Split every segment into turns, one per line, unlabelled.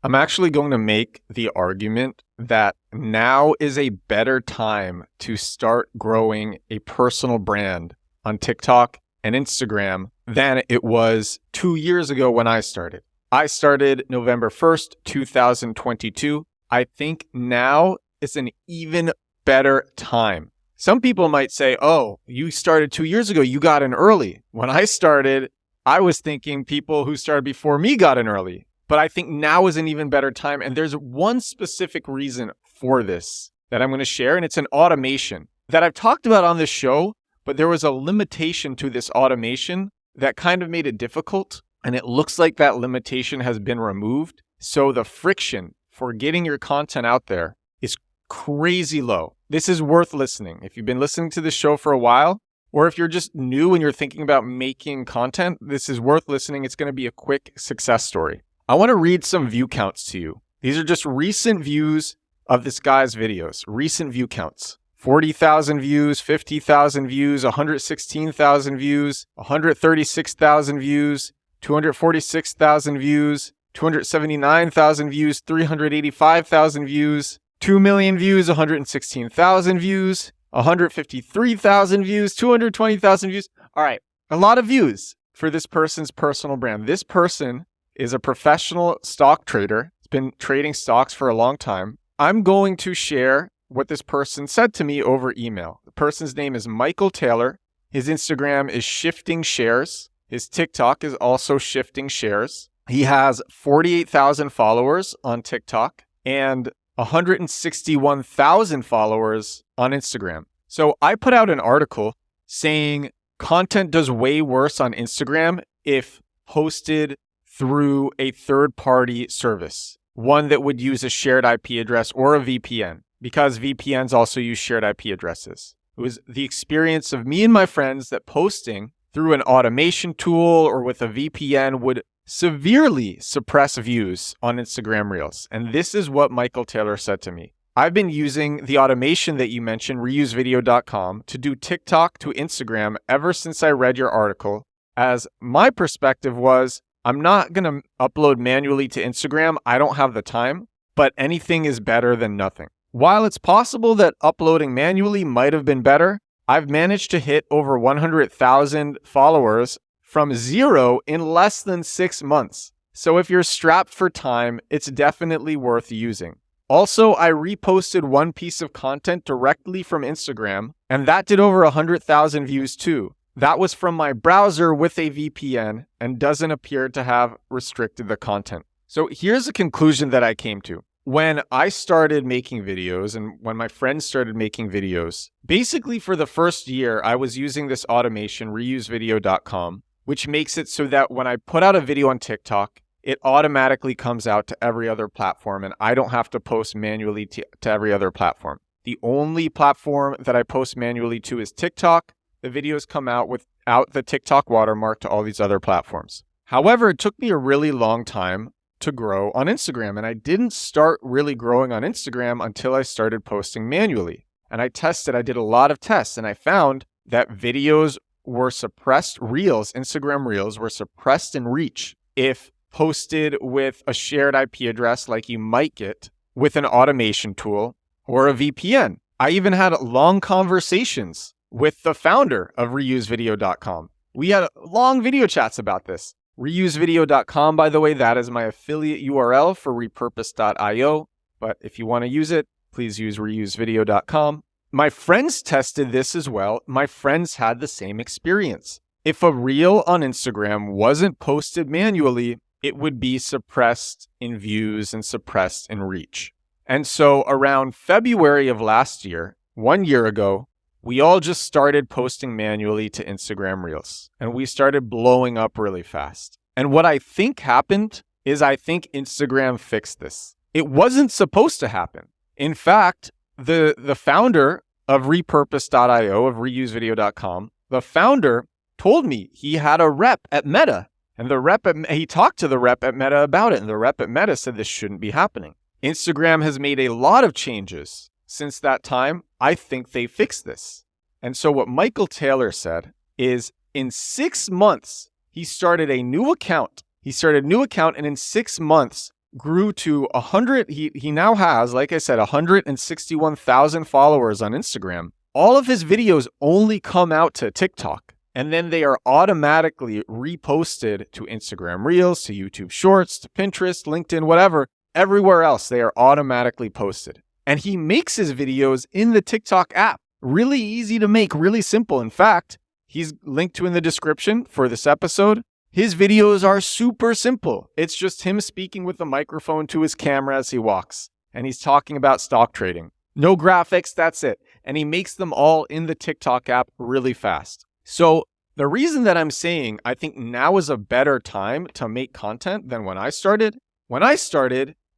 I'm actually going to make the argument that now is a better time to start growing a personal brand on TikTok and Instagram than it was 2 years ago when I started. I started November 1st, 2022. I think now is an even better time. Some people might say, oh, you started 2 years ago, you got in early. When I started, I was thinking people who started before me got in early. But I think now is an even better time. And there's one specific reason for this that I'm going to share, and it's an automation that I've talked about on this show, but there was a limitation to this automation that kind of made it difficult. And it looks like that limitation has been removed. So the friction for getting your content out there is crazy low. This is worth listening. If you've been listening to this show for a while, or if you're just new and you're thinking about making content, this is worth listening. It's going to be a quick success story. I want to read some view counts to you. These are just recent views of this guy's videos. Recent view counts. 40,000 views, 50,000 views, 116,000 views, 136,000 views, 246,000 views, 279,000 views, 385,000 views, 2 million views, 116,000 views, 153,000 views, 220,000 views. All right, a lot of views for this person's personal brand. This person is a professional stock trader. He's been trading stocks for a long time. I'm going to share what this person said to me over email. The person's name is Michael Taylor. His Instagram is Shifting Shares. His TikTok is also Shifting Shares. He has 48,000 followers on TikTok and 161,000 followers on Instagram. So I put out an article saying content does way worse on Instagram if posted through a third-party service, one that would use a shared IP address or a VPN, because VPNs also use shared IP addresses. It was the experience of me and my friends that posting through an automation tool or with a VPN would severely suppress views on Instagram Reels. And this is what Michael Taylor said to me. I've been using the automation that you mentioned, reusevideo.com, to do TikTok to Instagram ever since I read your article, as my perspective was, I'm not going to upload manually to Instagram. I don't have the time, but anything is better than nothing. While it's possible that uploading manually might have been better, I've managed to hit over 100,000 followers from zero in less than 6 months. So if you're strapped for time, it's definitely worth using. Also, I reposted one piece of content directly from Instagram, and that did over 100,000 views too. That was from my browser with a VPN and doesn't appear to have restricted the content. So here's a conclusion that I came to. When I started making videos and when my friends started making videos, basically for the first year, I was using this automation, reusevideo.com, which makes it so that when I put out a video on TikTok, it automatically comes out to every other platform and I don't have to post manually to every other platform. The only platform that I post manually to is TikTok. The videos come out without the TikTok watermark to all these other platforms. However, it took me a really long time to grow on Instagram, and I didn't start really growing on Instagram until I started posting manually. And I did a lot of tests, and I found that videos were suppressed, Instagram Reels were suppressed in reach if posted with a shared IP address like you might get with an automation tool or a VPN. I even had long conversations with the founder of reusevideo.com. We had long video chats about this. Reusevideo.com, by the way, that is my affiliate URL for repurpose.io. But if you want to use it, please use reusevideo.com. My friends tested this as well. My friends had the same experience. If a reel on Instagram wasn't posted manually, it would be suppressed in views and suppressed in reach. And so around February of last year, 1 year ago, we all just started posting manually to Instagram Reels, and we started blowing up really fast. And what I think happened is I think Instagram fixed this. It wasn't supposed to happen. In fact, the founder of repurpose.io, of reusevideo.com, the founder told me he had a rep at Meta, and he talked to the rep at Meta about it, and the rep at Meta said this shouldn't be happening. Instagram has made a lot of changes since that time. I think they fixed this. And so what Michael Taylor said is in 6 months, he started a new account. And in 6 months, grew to 100. He now has, like I said, 161,000 followers on Instagram. All of his videos only come out to TikTok, and then they are automatically reposted to Instagram Reels, to YouTube Shorts, to Pinterest, LinkedIn, whatever. Everywhere else, they are automatically posted. And he makes his videos in the TikTok app. Really easy to make, really simple. In fact, he's linked to in the description for this episode. His videos are super simple. It's just him speaking with the microphone to his camera as he walks. And he's talking about stock trading. No graphics, that's it. And he makes them all in the TikTok app really fast. So the reason that I'm saying I think now is a better time to make content than when I started,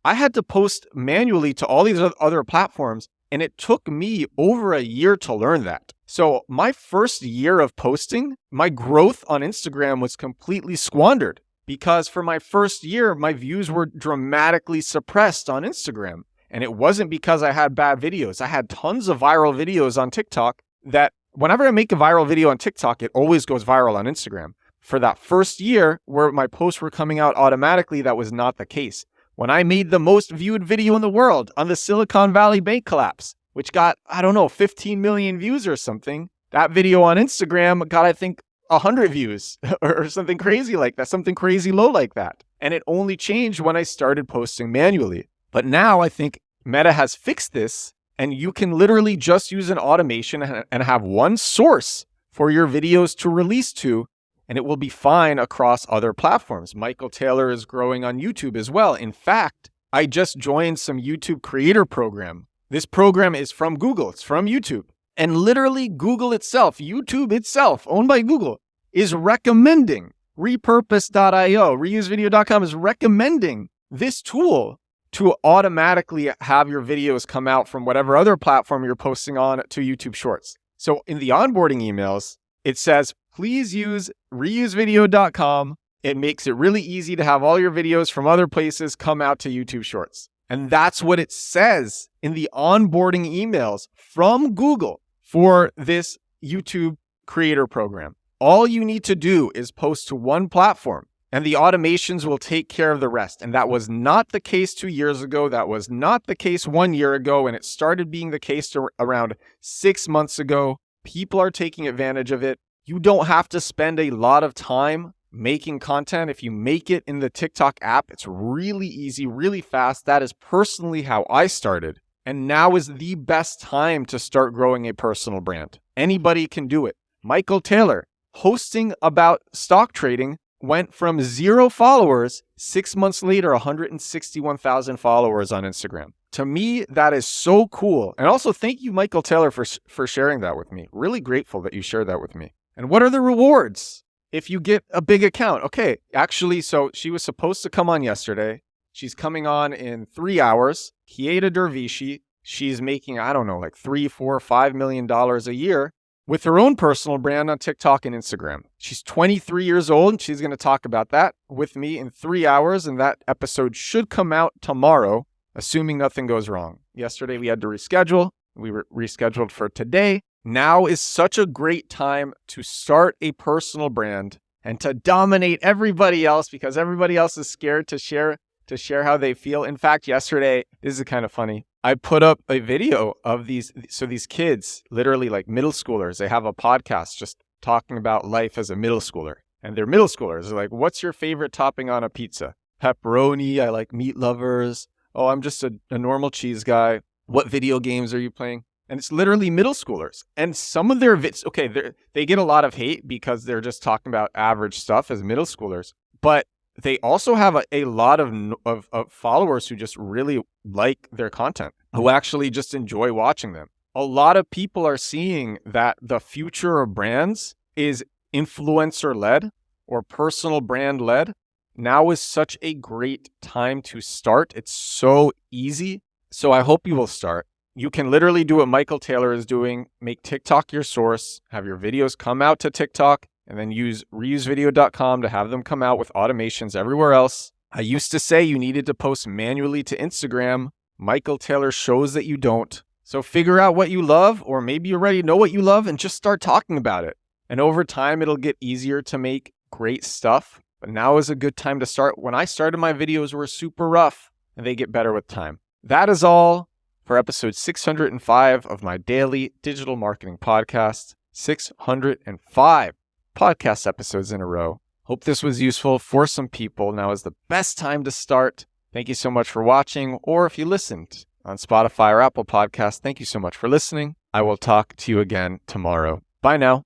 I had to post manually to all these other platforms, and it took me over a year to learn that. So my first year of posting, my growth on Instagram was completely squandered because for my first year, my views were dramatically suppressed on Instagram. And it wasn't because I had bad videos. I had tons of viral videos on TikTok that whenever I make a viral video on TikTok, it always goes viral on Instagram. For that first year where my posts were coming out automatically, that was not the case. When I made the most viewed video in the world on the Silicon Valley Bank collapse, which got, 15 million views or something, that video on Instagram got, I think, 100 views or something crazy like that, something crazy low like that. And it only changed when I started posting manually. But now I think Meta has fixed this, and you can literally just use an automation and have one source for your videos to release to, and it will be fine across other platforms. Michael Taylor is growing on YouTube as well. In fact, I just joined some YouTube creator program. This program is from Google. It's from YouTube. And literally Google itself, YouTube itself, owned by Google, is recommending repurpose.io, reusevideo.com is recommending this tool to automatically have your videos come out from whatever other platform you're posting on to YouTube Shorts. So in the onboarding emails, it says, please use reusevideo.com. It makes it really easy to have all your videos from other places come out to YouTube Shorts. And that's what it says in the onboarding emails from Google for this YouTube creator program. All you need to do is post to one platform, and the automations will take care of the rest. And that was not the case 2 years ago. That was not the case 1 year ago. And it started being the case around 6 months ago. People are taking advantage of it. You don't have to spend a lot of time making content. If you make it in the TikTok app, it's really easy, really fast. That is personally how I started. And now is the best time to start growing a personal brand. Anybody can do it. Michael Taylor, posting about stock trading, went from 0 followers, 6 months later, 161,000 followers on Instagram. To me, that is so cool. And also thank you, Michael Taylor, for sharing that with me. Really grateful that you shared that with me. And what are the rewards if you get a big account? Okay, actually, so she was supposed to come on yesterday. She's coming on in 3 hours. Kieta Dervishi, she's making, like $3, $4, $5 million a year with her own personal brand on TikTok and Instagram. She's 23 years old, and she's going to talk about that with me in 3 hours, and that episode should come out tomorrow, assuming nothing goes wrong. Yesterday, we had to reschedule. We were rescheduled for today. Now is such a great time to start a personal brand and to dominate everybody else because everybody else is scared to share how they feel. In fact, yesterday, this is kind of funny. I put up a video of these kids, literally like middle schoolers. They have a podcast just talking about life as a middle schooler. And they're middle schoolers. They're like, what's your favorite topping on a pizza? Pepperoni. I like meat lovers. Oh, I'm just a normal cheese guy. What video games are you playing? And it's literally middle schoolers. And some of their they get a lot of hate because they're just talking about average stuff as middle schoolers. But they also have a lot of followers who just really like their content, who actually just enjoy watching them. A lot of people are seeing that the future of brands is influencer-led or personal brand-led. Now is such a great time to start. It's so easy. So I hope you will start. You can literally do what Michael Taylor is doing. Make TikTok your source, have your videos come out to TikTok, and then use reusevideo.com to have them come out with automations everywhere else. I used to say you needed to post manually to Instagram. Michael Taylor shows that you don't. So figure out what you love, or maybe you already know what you love and just start talking about it. And over time, it'll get easier to make great stuff. But now is a good time to start. When I started, my videos were super rough. and they get better with time. That is all for episode 605 of my daily digital marketing podcast. 605 podcast episodes in a row. Hope this was useful for some people. Now is the best time to start. Thank you so much for watching, or if you listened on Spotify or Apple Podcasts, thank you so much for listening. I will talk to you again tomorrow. Bye now.